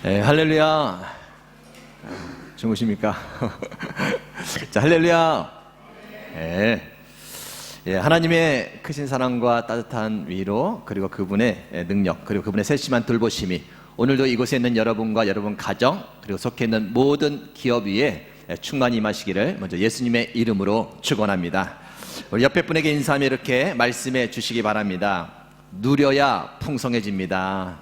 할렐루야. 주무십니까? 자, 할렐루야. 하나님의 크신 사랑과 따뜻한 위로, 그리고 그분의 능력, 그리고 그분의 세심한 돌보심이 오늘도 이곳에 있는 여러분과 여러분 가정, 그리고 속해 있는 모든 기업 위에 충만히 임하시기를 먼저 예수님의 이름으로 축원합니다. 우리 옆에 분에게 인사하며 이렇게 말씀해 주시기 바랍니다. 누려야 풍성해집니다.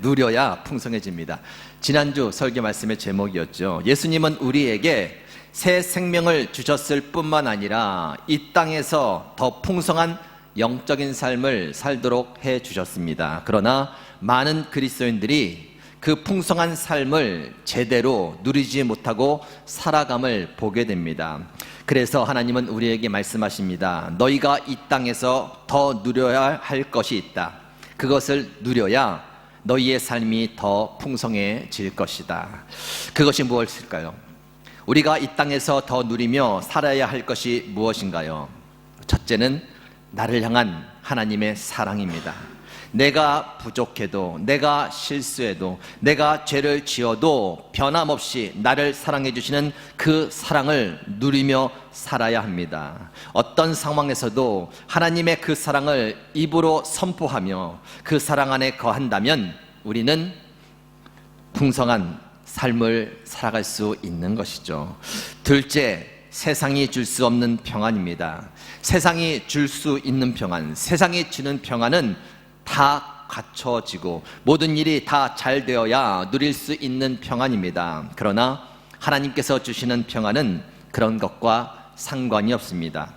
누려야 풍성해집니다. 지난주 설교 말씀의 제목이었죠. 예수님은 우리에게 새 생명을 주셨을 뿐만 아니라 이 땅에서 더 풍성한 영적인 삶을 살도록 해 주셨습니다. 그러나 많은 그리스도인들이 그 풍성한 삶을 제대로 누리지 못하고 살아감을 보게 됩니다. 그래서 하나님은 우리에게 말씀하십니다. 너희가 이 땅에서 더 누려야 할 것이 있다. 그것을 누려야 너희의 삶이 더 풍성해질 것이다. 그것이 무엇일까요? 우리가 이 땅에서 더 누리며 살아야 할 것이 무엇인가요? 첫째는 나를 향한 하나님의 사랑입니다. 내가 부족해도, 내가 실수해도, 내가 죄를 지어도 변함없이 나를 사랑해 주시는 그 사랑을 누리며 살아야 합니다. 어떤 상황에서도 하나님의 그 사랑을 입으로 선포하며 그 사랑 안에 거한다면 우리는 풍성한 삶을 살아갈 수 있는 것이죠. 둘째, 세상이 줄 수 없는 평안입니다. 세상이 줄 수 있는 평안, 세상이 주는 평안은 다 갖춰지고 모든 일이 다 잘 되어야 누릴 수 있는 평안입니다. 그러나 하나님께서 주시는 평안은 그런 것과 상관이 없습니다.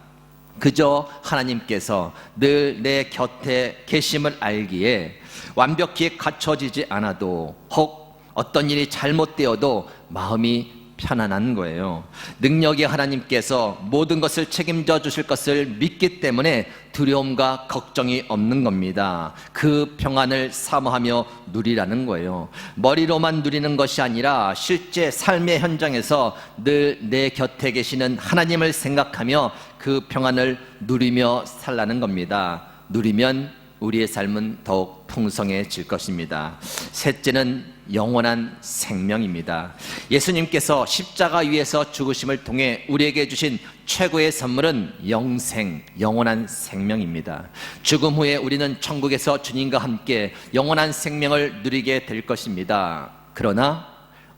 그저 하나님께서 늘 내 곁에 계심을 알기에 완벽히 갖춰지지 않아도, 혹 어떤 일이 잘못되어도 마음이 편안한 거예요. 능력의 하나님께서 모든 것을 책임져 주실 것을 믿기 때문에 두려움과 걱정이 없는 겁니다. 그 평안을 사모하며 누리라는 거예요. 머리로만 누리는 것이 아니라 실제 삶의 현장에서 늘 내 곁에 계시는 하나님을 생각하며 그 평안을 누리며 살라는 겁니다. 누리면 우리의 삶은 더욱 풍성해질 것입니다. 셋째는 영원한 생명입니다. 예수님께서 십자가 위에서 죽으심을 통해 우리에게 주신 최고의 선물은 영생, 영원한 생명입니다. 죽음 후에 우리는 천국에서 주님과 함께 영원한 생명을 누리게 될 것입니다. 그러나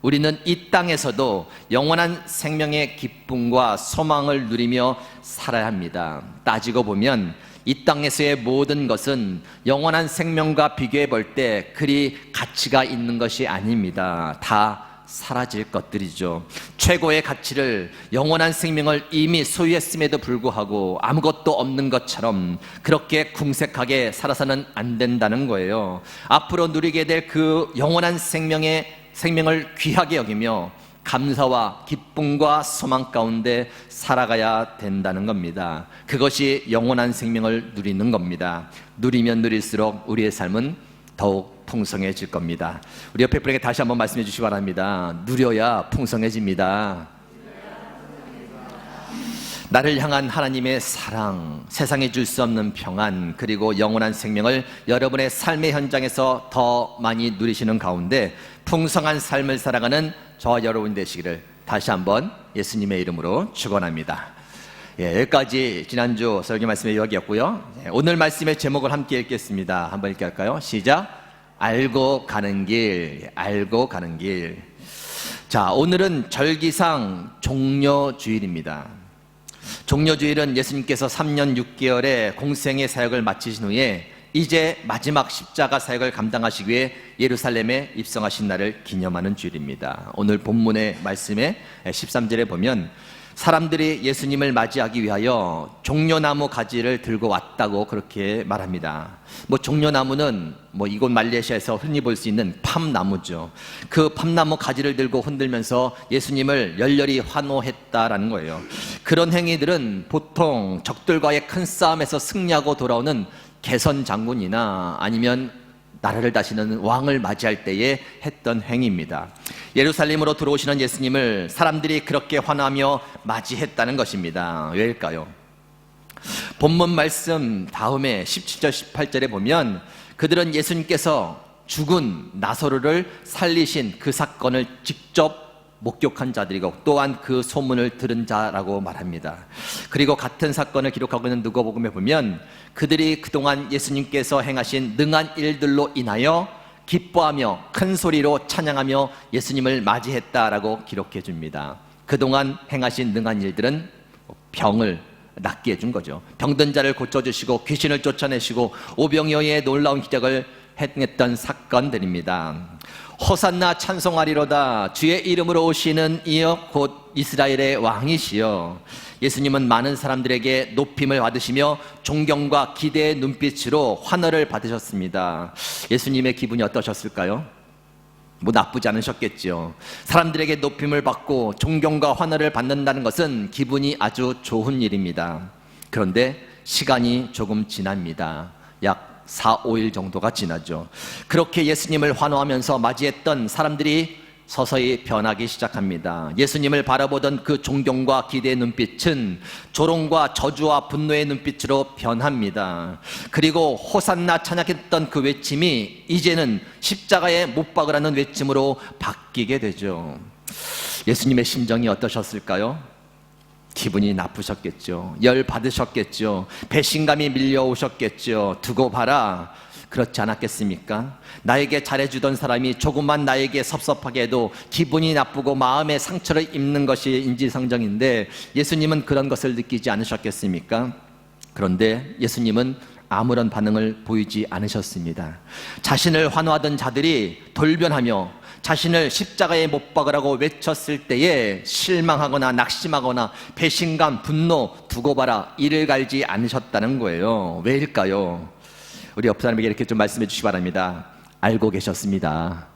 우리는 이 땅에서도 영원한 생명의 기쁨과 소망을 누리며 살아야 합니다. 따지고 보면 이 땅에서의 모든 것은 영원한 생명과 비교해 볼 때 그리 가치가 있는 것이 아닙니다. 다 사라질 것들이죠. 최고의 가치를, 영원한 생명을 이미 소유했음에도 불구하고 아무것도 없는 것처럼 그렇게 궁색하게 살아서는 안 된다는 거예요. 앞으로 누리게 될 그 영원한 생명을 귀하게 여기며 감사와 기쁨과 소망 가운데 살아가야 된다는 겁니다. 그것이 영원한 생명을 누리는 겁니다. 누리면 누릴수록 우리의 삶은 더욱 풍성해질 겁니다. 우리 옆에 분에게 다시 한번 말씀해 주시기 바랍니다. 누려야 풍성해집니다. 나를 향한 하나님의 사랑, 세상에 줄 수 없는 평안, 그리고 영원한 생명을 여러분의 삶의 현장에서 더 많이 누리시는 가운데 풍성한 삶을 살아가는 저와 여러분 되시기를 다시 한번 예수님의 이름으로 축원합니다. 여기까지 지난주 설교 말씀의 이야기였고요. 오늘 말씀의 제목을 함께 읽겠습니다. 한번 읽게 할까요? 시작. 알고 가는 길, 알고 가는 길. 자, 오늘은 절기상 종려주일입니다. 종려주일은 예수님께서 3년 6개월의 공생의 사역을 마치신 후에 이제 마지막 십자가 사역을 감당하시기 위해 예루살렘에 입성하신 날을 기념하는 주일입니다. 오늘 본문의 말씀에 13절에 보면 사람들이 예수님을 맞이하기 위하여 종려나무 가지를 들고 왔다고 그렇게 말합니다. 종려나무는 이곳 말레이시아에서 흔히 볼 수 있는 팜나무죠. 그 팜나무 가지를 들고 흔들면서 예수님을 열렬히 환호했다라는 거예요. 그런 행위들은 보통 적들과의 큰 싸움에서 승리하고 돌아오는 개선 장군이나 아니면 나라를 다스리는 왕을 맞이할 때에 했던 행위입니다. 예루살렘으로 들어오시는 예수님을 사람들이 그렇게 환호하며 맞이했다는 것입니다. 왜일까요? 본문 말씀 다음에 17절 18절에 보면 그들은 예수님께서 죽은 나사로를 살리신 그 사건을 직접 목격한 자들이고 또한 그 소문을 들은 자라고 말합니다. 그리고 같은 사건을 기록하고 있는 누가복음에 보면 그들이 그동안 예수님께서 행하신 능한 일들로 인하여 기뻐하며 큰 소리로 찬양하며 예수님을 맞이했다라고 기록해 줍니다. 그동안 행하신 능한 일들은 병을 낫게 해준 거죠. 병든 자를 고쳐주시고 귀신을 쫓아내시고 오병이어의 놀라운 기적을 행했던 사건들입니다. 호산나 찬송하리로다 주의 이름으로 오시는 이여 곧 이스라엘의 왕이시여. 예수님은 많은 사람들에게 높임을 받으시며 존경과 기대의 눈빛으로 환호를 받으셨습니다. 예수님의 기분이 어떠셨을까요? 나쁘지 않으셨겠죠. 사람들에게 높임을 받고 존경과 환호를 받는다는 것은 기분이 아주 좋은 일입니다. 그런데 시간이 조금 지납니다. 약 4, 5일 정도가 지나죠. 그렇게 예수님을 환호하면서 맞이했던 사람들이 서서히 변하기 시작합니다. 예수님을 바라보던 그 존경과 기대의 눈빛은 조롱과 저주와 분노의 눈빛으로 변합니다. 그리고 호산나 찬양했던 그 외침이 이제는 십자가에 못 박으라는 외침으로 바뀌게 되죠. 예수님의 심정이 어떠셨을까요? 기분이 나쁘셨겠죠. 열 받으셨겠죠. 배신감이 밀려오셨겠죠. 두고 봐라. 그렇지 않았겠습니까? 나에게 잘해주던 사람이 조금만 나에게 섭섭하게 해도 기분이 나쁘고 마음의 상처를 입는 것이 인지상정인데 예수님은 그런 것을 느끼지 않으셨겠습니까? 그런데 예수님은 아무런 반응을 보이지 않으셨습니다. 자신을 환호하던 자들이 돌변하며 자신을 십자가에 못 박으라고 외쳤을 때에 실망하거나 낙심하거나 배신감, 분노, 두고 봐라 이를 갈지 않으셨다는 거예요. 왜일까요? 우리 옆 사람에게 이렇게 좀 말씀해 주시기 바랍니다. 알고 계셨습니다.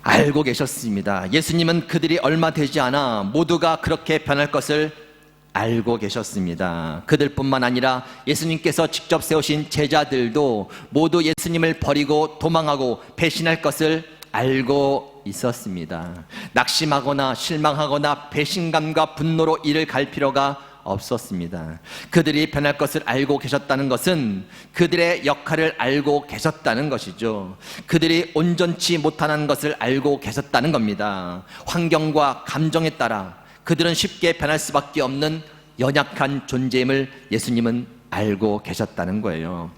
알고 계셨습니다. 예수님은 그들이 얼마 되지 않아 모두가 그렇게 변할 것을 알고 계셨습니다. 그들뿐만 아니라 예수님께서 직접 세우신 제자들도 모두 예수님을 버리고 도망하고 배신할 것을 알고 있었습니다. 낙심하거나 실망하거나 배신감과 분노로 이를 갈 필요가 없었습니다. 그들이 변할 것을 알고 계셨다는 것은 그들의 역할을 알고 계셨다는 것이죠. 그들이 온전치 못하는 것을 알고 계셨다는 겁니다. 환경과 감정에 따라 그들은 쉽게 변할 수밖에 없는 연약한 존재임을 예수님은 알고 계셨다는 거예요.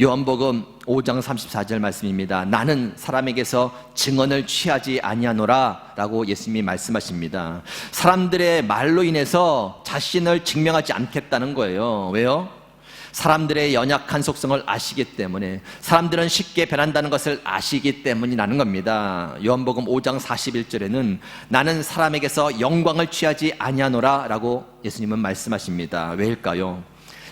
요한복음 5장 34절 말씀입니다. 나는 사람에게서 증언을 취하지 아니하노라 라고 예수님이 말씀하십니다. 사람들의 말로 인해서 자신을 증명하지 않겠다는 거예요. 왜요? 사람들의 연약한 속성을 아시기 때문에, 사람들은 쉽게 변한다는 것을 아시기 때문이라는 겁니다. 요한복음 5장 41절에는 나는 사람에게서 영광을 취하지 아니하노라 라고 예수님은 말씀하십니다. 왜일까요?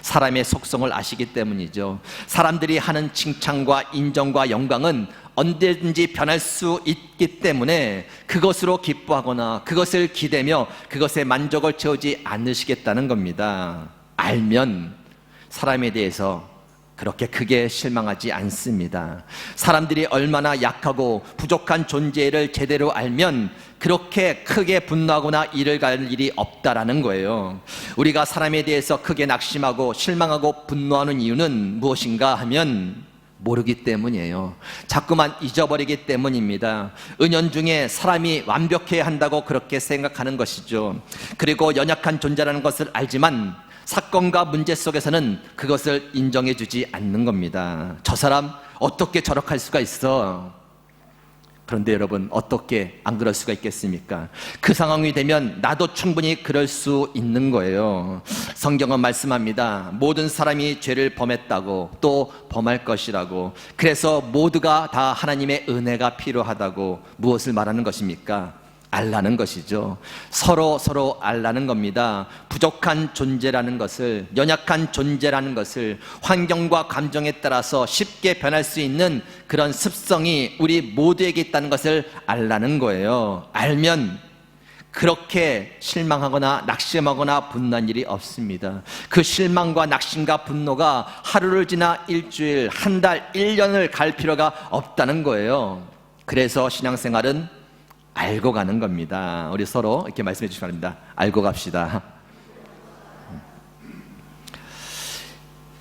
사람의 속성을 아시기 때문이죠. 사람들이 하는 칭찬과 인정과 영광은 언제든지 변할 수 있기 때문에 그것으로 기뻐하거나 그것을 기대며 그것에 만족을 채우지 않으시겠다는 겁니다. 알면 사람에 대해서 그렇게 크게 실망하지 않습니다. 사람들이 얼마나 약하고 부족한 존재를 제대로 알면 그렇게 크게 분노하거나 이를 갈 일이 없다라는 거예요. 우리가 사람에 대해서 크게 낙심하고 실망하고 분노하는 이유는 무엇인가 하면 모르기 때문이에요. 자꾸만 잊어버리기 때문입니다. 은연중에 사람이 완벽해야 한다고 그렇게 생각하는 것이죠. 그리고 연약한 존재라는 것을 알지만 사건과 문제 속에서는 그것을 인정해주지 않는 겁니다. 저 사람 어떻게 저렇게 할 수가 있어? 그런데 여러분, 어떻게 안 그럴 수가 있겠습니까? 그 상황이 되면 나도 충분히 그럴 수 있는 거예요. 성경은 말씀합니다. 모든 사람이 죄를 범했다고, 또 범할 것이라고. 그래서 모두가 다 하나님의 은혜가 필요하다고. 무엇을 말하는 것입니까? 알라는 것이죠. 서로 알라는 겁니다. 부족한 존재라는 것을, 연약한 존재라는 것을, 환경과 감정에 따라서 쉽게 변할 수 있는 그런 습성이 우리 모두에게 있다는 것을 알라는 거예요. 알면 그렇게 실망하거나 낙심하거나 분노한 일이 없습니다. 그 실망과 낙심과 분노가 하루를 지나 일주일, 한 달, 1년을 갈 필요가 없다는 거예요. 그래서 신앙생활은 알고 가는 겁니다. 우리 서로 이렇게 말씀해 주시기 바랍니다. 알고 갑시다.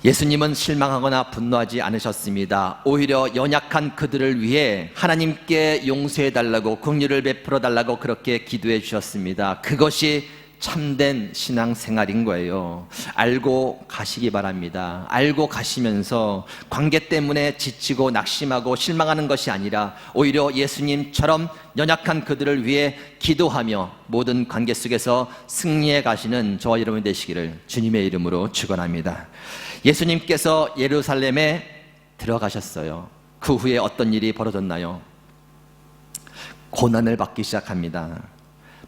예수님은 실망하거나 분노하지 않으셨습니다. 오히려 연약한 그들을 위해 하나님께 용서해달라고, 긍휼을 베풀어달라고 그렇게 기도해 주셨습니다. 그것이 참된 신앙생활인 거예요. 알고 가시기 바랍니다. 알고 가시면서 관계 때문에 지치고 낙심하고 실망하는 것이 아니라 오히려 예수님처럼 연약한 그들을 위해 기도하며 모든 관계 속에서 승리해 가시는 저와 여러분 되시기를 주님의 이름으로 축원합니다. 예수님께서 예루살렘에 들어가셨어요. 그 후에 어떤 일이 벌어졌나요? 고난을 받기 시작합니다.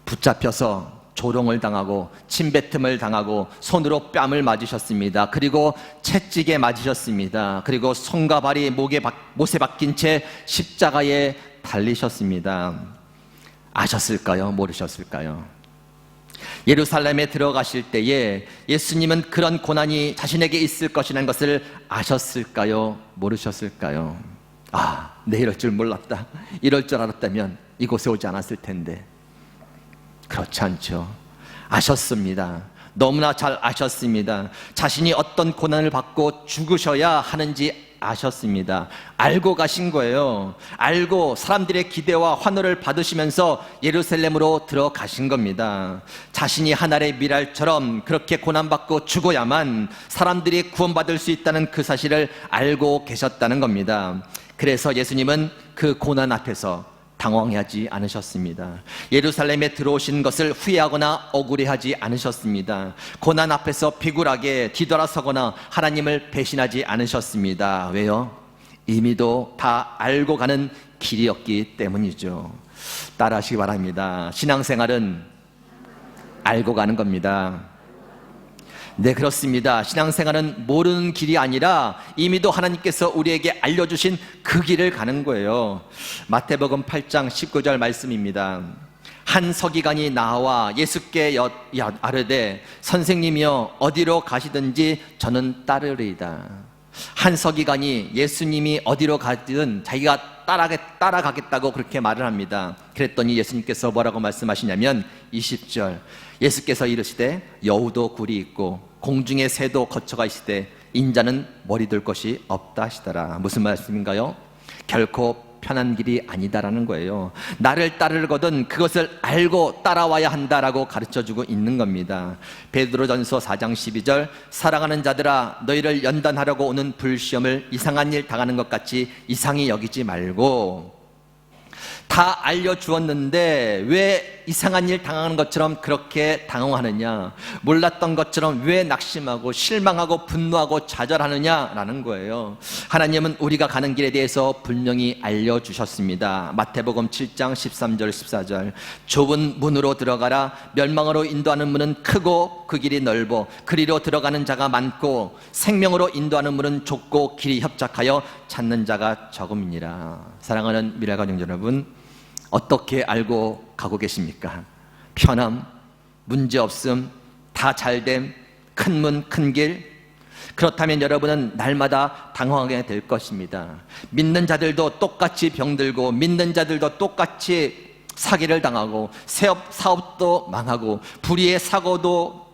붙잡혀서 조롱을 당하고 침뱉음을 당하고 손으로 뺨을 맞으셨습니다. 그리고 채찍에 맞으셨습니다. 그리고 손과 발이 못에 박힌 채 십자가에 달리셨습니다. 아셨을까요? 모르셨을까요? 예루살렘에 들어가실 때에 예수님은 그런 고난이 자신에게 있을 것이라는 것을 아셨을까요? 모르셨을까요? 내 이럴 줄 몰랐다. 이럴 줄 알았다면 이곳에 오지 않았을 텐데. 그렇지 않죠. 아셨습니다. 너무나 잘 아셨습니다. 자신이 어떤 고난을 받고 죽으셔야 하는지 아셨습니다. 알고 가신 거예요. 알고 사람들의 기대와 환호를 받으시면서 예루살렘으로 들어가신 겁니다. 자신이 하늘의 미랄처럼 그렇게 고난받고 죽어야만 사람들이 구원받을 수 있다는 그 사실을 알고 계셨다는 겁니다. 그래서 예수님은 그 고난 앞에서 당황하지 않으셨습니다. 예루살렘에 들어오신 것을 후회하거나 억울해하지 않으셨습니다. 고난 앞에서 비굴하게 뒤돌아서거나 하나님을 배신하지 않으셨습니다. 왜요? 이미도 다 알고 가는 길이었기 때문이죠. 따라하시기 바랍니다. 신앙생활은 알고 가는 겁니다. 네, 그렇습니다. 신앙생활은 모르는 길이 아니라 이미도 하나님께서 우리에게 알려주신 그 길을 가는 거예요. 마태복음 8장 19절 말씀입니다. 한 서기관이 나와 예수께 아뢰되 선생님이여 어디로 가시든지 저는 따르리이다. 한 서기관이 예수님이 어디로 가든 자기가 따라가겠다고 그렇게 말을 합니다. 그랬더니 예수님께서 뭐라고 말씀하시냐면 20절 예수께서 이르시되 여우도 굴이 있고 공중의 새도 거처가 있으되 인자는 머리 둘 것이 없다 하시더라. 무슨 말씀인가요? 결코 편한 길이 아니다라는 거예요. 나를 따르거든 그것을 알고 따라와야 한다라고 가르쳐주고 있는 겁니다. 베드로전서 4장 12절 사랑하는 자들아 너희를 연단하려고 오는 불시험을 이상한 일 당하는 것 같이 이상히 여기지 말고 다 알려주었는데 왜 이상한 일 당하는 것처럼 그렇게 당황하느냐, 몰랐던 것처럼 왜 낙심하고 실망하고 분노하고 좌절하느냐라는 거예요. 하나님은 우리가 가는 길에 대해서 분명히 알려주셨습니다. 마태복음 7장 13절 14절 좁은 문으로 들어가라. 멸망으로 인도하는 문은 크고 그 길이 넓어 그리로 들어가는 자가 많고 생명으로 인도하는 문은 좁고 길이 협착하여 찾는 자가 적음이니라. 사랑하는 미래가정 여러분, 어떻게 알고 가고 계십니까? 편함, 문제없음, 다 잘됨, 큰 문, 큰 길. 그렇다면 여러분은 날마다 당황하게 될 것입니다. 믿는 자들도 똑같이 병들고 믿는 자들도 똑같이 사기를 당하고 사업도 망하고 불의의 사고도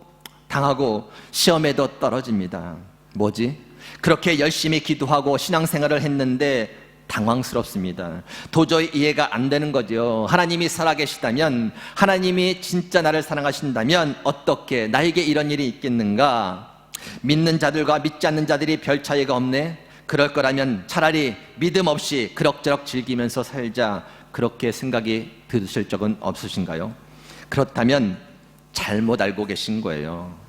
당하고 시험에도 떨어집니다. 뭐지? 그렇게 열심히 기도하고 신앙생활을 했는데 당황스럽습니다. 도저히 이해가 안 되는 거죠. 하나님이 살아계시다면, 하나님이 진짜 나를 사랑하신다면 어떻게 나에게 이런 일이 있겠는가? 믿는 자들과 믿지 않는 자들이 별 차이가 없네. 그럴 거라면 차라리 믿음 없이 그럭저럭 즐기면서 살자, 그렇게 생각이 드실 적은 없으신가요? 그렇다면 잘못 알고 계신 거예요.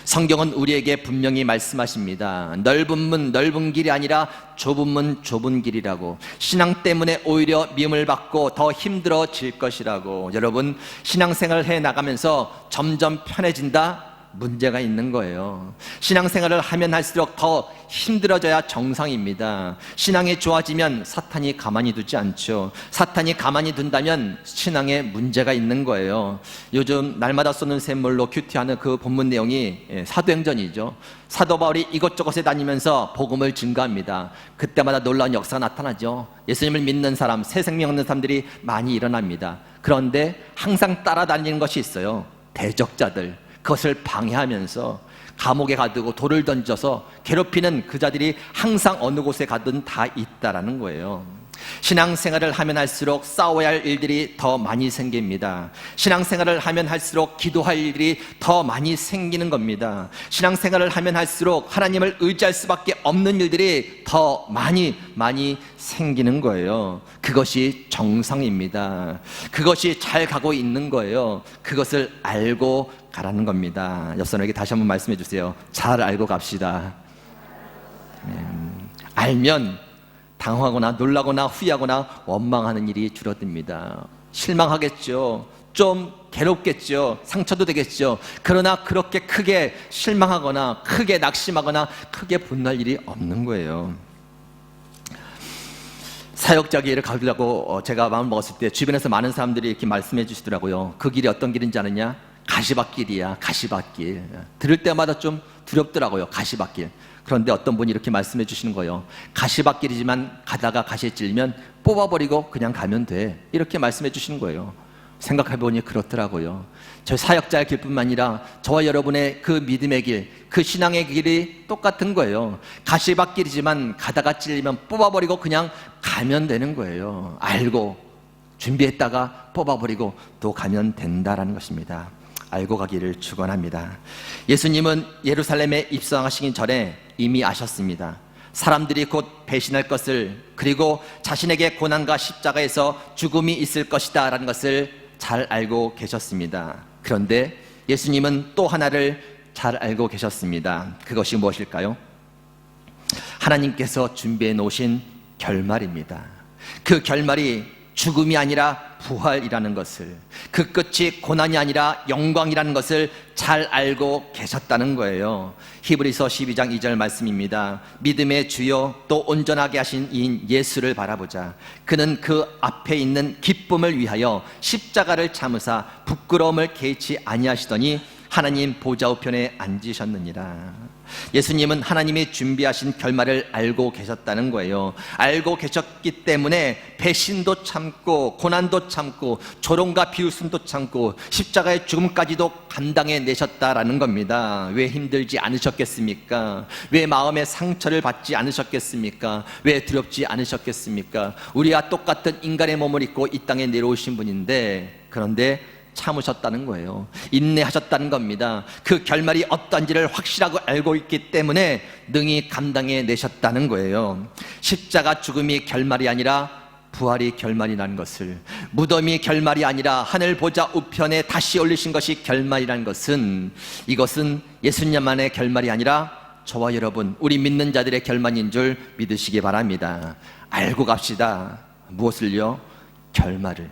성경은 우리에게 분명히 말씀하십니다. 넓은 문 넓은 길이 아니라 좁은 문 좁은 길이라고. 신앙 때문에 오히려 미움을 받고 더 힘들어질 것이라고. 여러분, 신앙생활을 해나가면서 점점 편해진다? 문제가 있는 거예요. 신앙생활을 하면 할수록 더 힘들어져야 정상입니다. 신앙이 좋아지면 사탄이 가만히 두지 않죠. 사탄이 가만히 둔다면 신앙에 문제가 있는 거예요. 요즘 날마다 쏘는 샘물로 큐티하는 그 본문 내용이 사도행전이죠. 사도 바울이 이곳저곳에 다니면서 복음을 증거합니다. 그때마다 놀라운 역사가 나타나죠. 예수님을 믿는 사람, 새 생명 얻는 사람들이 많이 일어납니다. 그런데 항상 따라다니는 것이 있어요. 대적자들. 그것을 방해하면서 감옥에 가두고 돌을 던져서 괴롭히는 그 자들이 항상 어느 곳에 가든 다 있다라는 거예요. 신앙생활을 하면 할수록 싸워야 할 일들이 더 많이 생깁니다. 신앙생활을 하면 할수록 기도할 일들이 더 많이 생기는 겁니다. 신앙생활을 하면 할수록 하나님을 의지할 수밖에 없는 일들이 더 많이 생기는 거예요. 그것이 정상입니다. 그것이 잘 가고 있는 거예요. 그것을 알고 가라는 겁니다. 옆 사람에게 다시 한번 말씀해 주세요. 잘 알고 갑시다. 알면 당황하거나 놀라거나 후회하거나 원망하는 일이 줄어듭니다. 실망하겠죠. 좀 괴롭겠죠. 상처도 되겠죠. 그러나 그렇게 크게 실망하거나 크게 낙심하거나 크게 분노할 일이 없는 거예요. 사역자기를 가려고 제가 마음 먹었을 때 주변에서 많은 사람들이 이렇게 말씀해 주시더라고요. 그 길이 어떤 길인지 아느냐? 가시밭길이야. 가시밭길. 들을 때마다 좀 두렵더라고요. 가시밭길. 그런데 어떤 분이 이렇게 말씀해 주시는 거예요. 가시밭길이지만 가다가 가시에 찔리면 뽑아버리고 그냥 가면 돼. 이렇게 말씀해 주시는 거예요. 생각해보니 그렇더라고요. 저 사역자의 길뿐만 아니라 저와 여러분의 그 믿음의 길, 그 신앙의 길이 똑같은 거예요. 가시밭길이지만 가다가 찔리면 뽑아버리고 그냥 가면 되는 거예요. 알고 준비했다가 뽑아버리고 또 가면 된다라는 것입니다. 알고 가기를 축원합니다. 예수님은 예루살렘에 입성하시기 전에 이미 아셨습니다. 사람들이 곧 배신할 것을, 그리고 자신에게 고난과 십자가에서 죽음이 있을 것이다 라는 것을 잘 알고 계셨습니다. 그런데 예수님은 또 하나를 잘 알고 계셨습니다. 그것이 무엇일까요? 하나님께서 준비해 놓으신 결말입니다. 그 결말이 죽음이 아니라 부활이라는 것을, 그 끝이 고난이 아니라 영광이라는 것을 잘 알고 계셨다는 거예요. 히브리서 12장 2절 말씀입니다. 믿음의 주요 또 온전하게 하신 이인 예수를 바라보자. 그는 그 앞에 있는 기쁨을 위하여 십자가를 참으사 부끄러움을 개의치 아니하시더니 하나님 보좌 우편에 앉으셨느니라. 예수님은 하나님이 준비하신 결말을 알고 계셨다는 거예요. 알고 계셨기 때문에 배신도 참고 고난도 참고 조롱과 비웃음도 참고 십자가의 죽음까지도 감당해 내셨다라는 겁니다. 왜 힘들지 않으셨겠습니까? 왜 마음의 상처를 받지 않으셨겠습니까? 왜 두렵지 않으셨겠습니까? 우리와 똑같은 인간의 몸을 입고 이 땅에 내려오신 분인데, 그런데 참으셨다는 거예요. 인내하셨다는 겁니다. 그 결말이 어떤지를 확실하고 알고 있기 때문에 능히 감당해 내셨다는 거예요. 십자가 죽음이 결말이 아니라 부활이 결말이라는 것을, 무덤이 결말이 아니라 하늘 보좌 우편에 다시 올리신 것이 결말이라는 것은, 이것은 예수님만의 결말이 아니라 저와 여러분, 우리 믿는 자들의 결말인 줄 믿으시기 바랍니다. 알고 갑시다. 무엇을요? 결말을.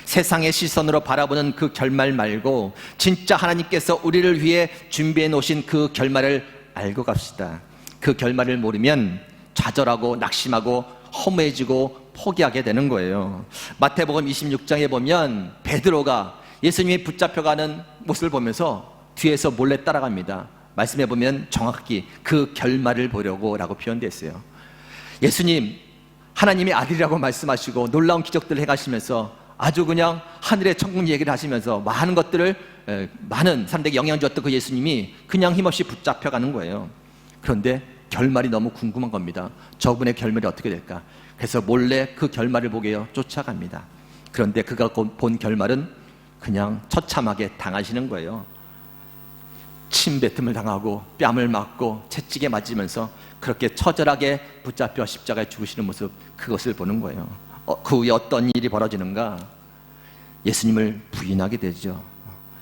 세상의 시선으로 바라보는 그 결말 말고 진짜 하나님께서 우리를 위해 준비해 놓으신 그 결말을 알고 갑시다. 그 결말을 모르면 좌절하고 낙심하고 허무해지고 포기하게 되는 거예요. 마태복음 26장에 보면 베드로가 예수님이 붙잡혀가는 모습을 보면서 뒤에서 몰래 따라갑니다. 말씀해 보면 정확히 그 결말을 보려고 라고 표현되어 있어요. 예수님, 하나님의 아들이라고 말씀하시고 놀라운 기적들을 해가시면서 아주 그냥 하늘의 천국 얘기를 하시면서 많은 것들을, 많은 사람들에게 영향을 줬던 그 예수님이 그냥 힘없이 붙잡혀가는 거예요. 그런데 결말이 너무 궁금한 겁니다. 저분의 결말이 어떻게 될까? 그래서 몰래 그 결말을 보기 위해 쫓아갑니다. 그런데 그가 본 결말은 그냥 처참하게 당하시는 거예요. 침뱉음을 당하고 뺨을 맞고 채찍에 맞으면서 그렇게 처절하게 붙잡혀 십자가에 죽으시는 모습, 그것을 보는 거예요. 그 후에 어떤 일이 벌어지는가? 예수님을 부인하게 되죠.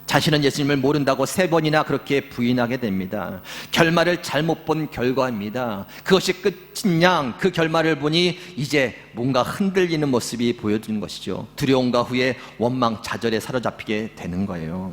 자신은 예수님을 모른다고 3번이나 그렇게 부인하게 됩니다. 결말을 잘못 본 결과입니다. 그것이 끝인 양 그 결말을 보니 이제 뭔가 흔들리는 모습이 보여지는 것이죠. 두려움과 후에 원망, 좌절에 사로잡히게 되는 거예요.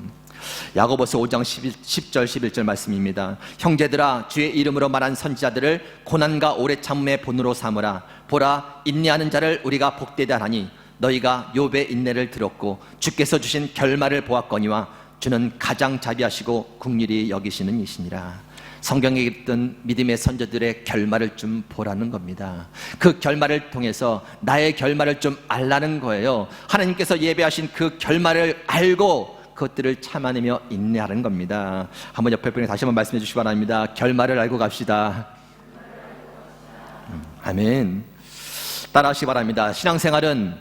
야고보서 5장 10절 11절 말씀입니다. 형제들아, 주의 이름으로 말한 선지자들을 고난과 오래 참음의 본으로 삼으라. 보라, 인내하는 자를 우리가 복되다 하니 너희가 욥의 인내를 들었고 주께서 주신 결말을 보았거니와 주는 가장 자비하시고 긍휼히 여기시는 이시니라. 성경에 있던 믿음의 선조들의 결말을 좀 보라는 겁니다. 그 결말을 통해서 나의 결말을 좀 알라는 거예요. 하나님께서 예배하신 그 결말을 알고 그것들을 참아내며 인내하는 겁니다. 한번 옆에 분에게 다시 한번 말씀해 주시기 바랍니다. 결말을 알고 갑시다. 아멘. 따라하시기 바랍니다. 신앙생활은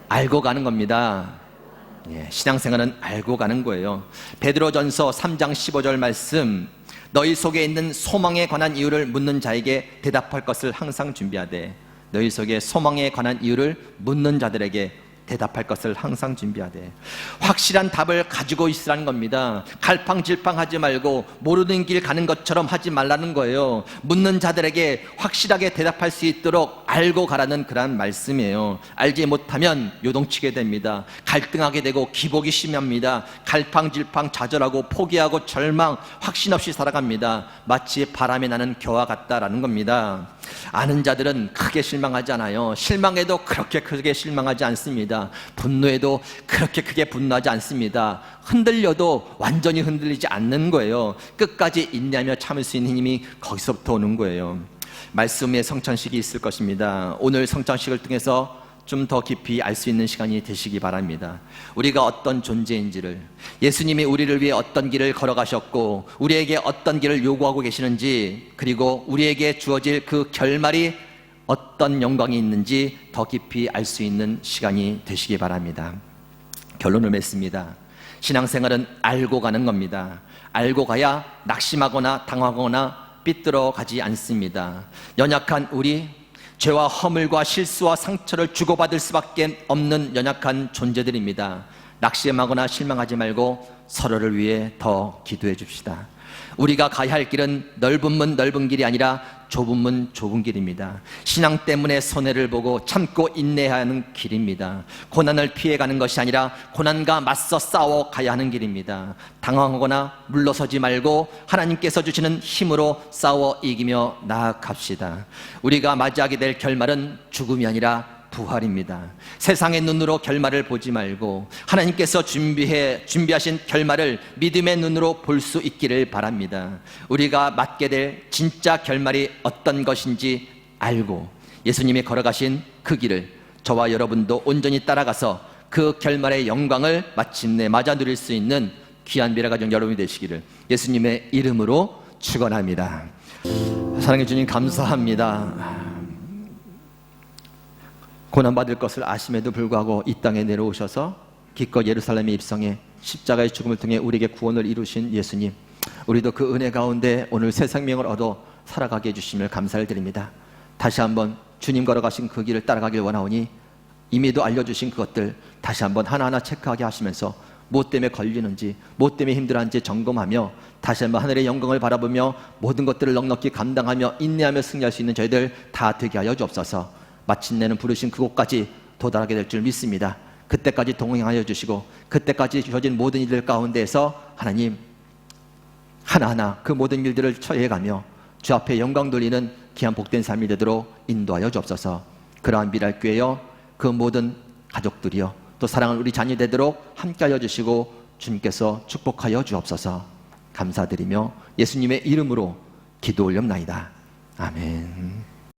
알고 가는 겁니다. 신앙생활은 알고 가는 거예요. 베드로전서 3장 15절 말씀, 너희 속에 있는 소망에 관한 이유를 묻는 자에게 대답할 것을 항상 준비하되, 너희 속에 소망에 관한 이유를 묻는 자들에게 대답할 것을 항상 준비하되, 확실한 답을 가지고 있으라는 겁니다. 갈팡질팡하지 말고 모르는 길 가는 것처럼 하지 말라는 거예요. 묻는 자들에게 확실하게 대답할 수 있도록 알고 가라는 그런 말씀이에요. 알지 못하면 요동치게 됩니다. 갈등하게 되고 기복이 심합니다. 갈팡질팡 좌절하고 포기하고 절망, 확신 없이 살아갑니다. 마치 바람에 나는 겨와 같다라는 겁니다. 아는 자들은 크게 실망하지 않아요. 실망해도 그렇게 크게 실망하지 않습니다. 분노해도 그렇게 크게 분노하지 않습니다. 흔들려도 완전히 흔들리지 않는 거예요. 끝까지 인내하며 참을 수 있는 힘이 거기서부터 오는 거예요. 말씀의 성찬식이 있을 것입니다. 오늘 성찬식을 통해서 좀 더 깊이 알 수 있는 시간이 되시기 바랍니다. 우리가 어떤 존재인지를, 예수님이 우리를 위해 어떤 길을 걸어가셨고 우리에게 어떤 길을 요구하고 계시는지, 그리고 우리에게 주어질 그 결말이 어떤 영광이 있는지 더 깊이 알 수 있는 시간이 되시기 바랍니다. 결론을 맺습니다. 신앙생활은 알고 가는 겁니다. 알고 가야 낙심하거나 당하거나 삐뚤어 가지 않습니다. 연약한 우리, 죄와 허물과 실수와 상처를 주고받을 수밖에 없는 연약한 존재들입니다. 낙심하거나 실망하지 말고 서로를 위해 더 기도해 줍시다. 우리가 가야 할 길은 넓은 문 넓은 길이 아니라 좁은 문 좁은 길입니다. 신앙 때문에 손해를 보고 참고 인내해야 하는 길입니다. 고난을 피해가는 것이 아니라 고난과 맞서 싸워 가야 하는 길입니다. 당황하거나 물러서지 말고 하나님께서 주시는 힘으로 싸워 이기며 나아갑시다. 우리가 맞이하게 될 결말은 죽음이 아니라 부활입니다. 세상의 눈으로 결말을 보지 말고 하나님께서 준비하신 결말을 믿음의 눈으로 볼 수 있기를 바랍니다. 우리가 맞게 될 진짜 결말이 어떤 것인지 알고 예수님이 걸어가신 그 길을 저와 여러분도 온전히 따라가서 그 결말의 영광을 마침내 맞아 누릴 수 있는 귀한 미래가정 여러분이 되시기를 예수님의 이름으로 축원합니다. 사랑해 주님 감사합니다. 고난받을 것을 아심에도 불구하고 이 땅에 내려오셔서 기껏 예루살렘에 입성해 십자가의 죽음을 통해 우리에게 구원을 이루신 예수님, 우리도 그 은혜 가운데 오늘 새 생명을 얻어 살아가게 해주심을 감사를 드립니다. 다시 한번 주님 걸어가신 그 길을 따라가길 원하오니 이미도 알려주신 그것들 다시 한번 하나하나 체크하게 하시면서 무엇 때문에 걸리는지, 무엇 때문에 힘들어하는지 점검하며 다시 한번 하늘의 영광을 바라보며 모든 것들을 넉넉히 감당하며 인내하며 승리할 수 있는 저희들 다 되게 하여 주옵소서. 마침내는 부르신 그곳까지 도달하게 될 줄 믿습니다. 그때까지 동행하여 주시고 그때까지 주어진 모든 일들 가운데에서 하나님 하나하나 그 모든 일들을 처해가며 주 앞에 영광 돌리는 귀한 복된 삶이 되도록 인도하여 주옵소서. 그러한 미랄교회여 그 모든 가족들이여 또 사랑하는 우리 자녀 되도록 함께하여 주시고 주님께서 축복하여 주옵소서. 감사드리며 예수님의 이름으로 기도 올렵나이다. 아멘.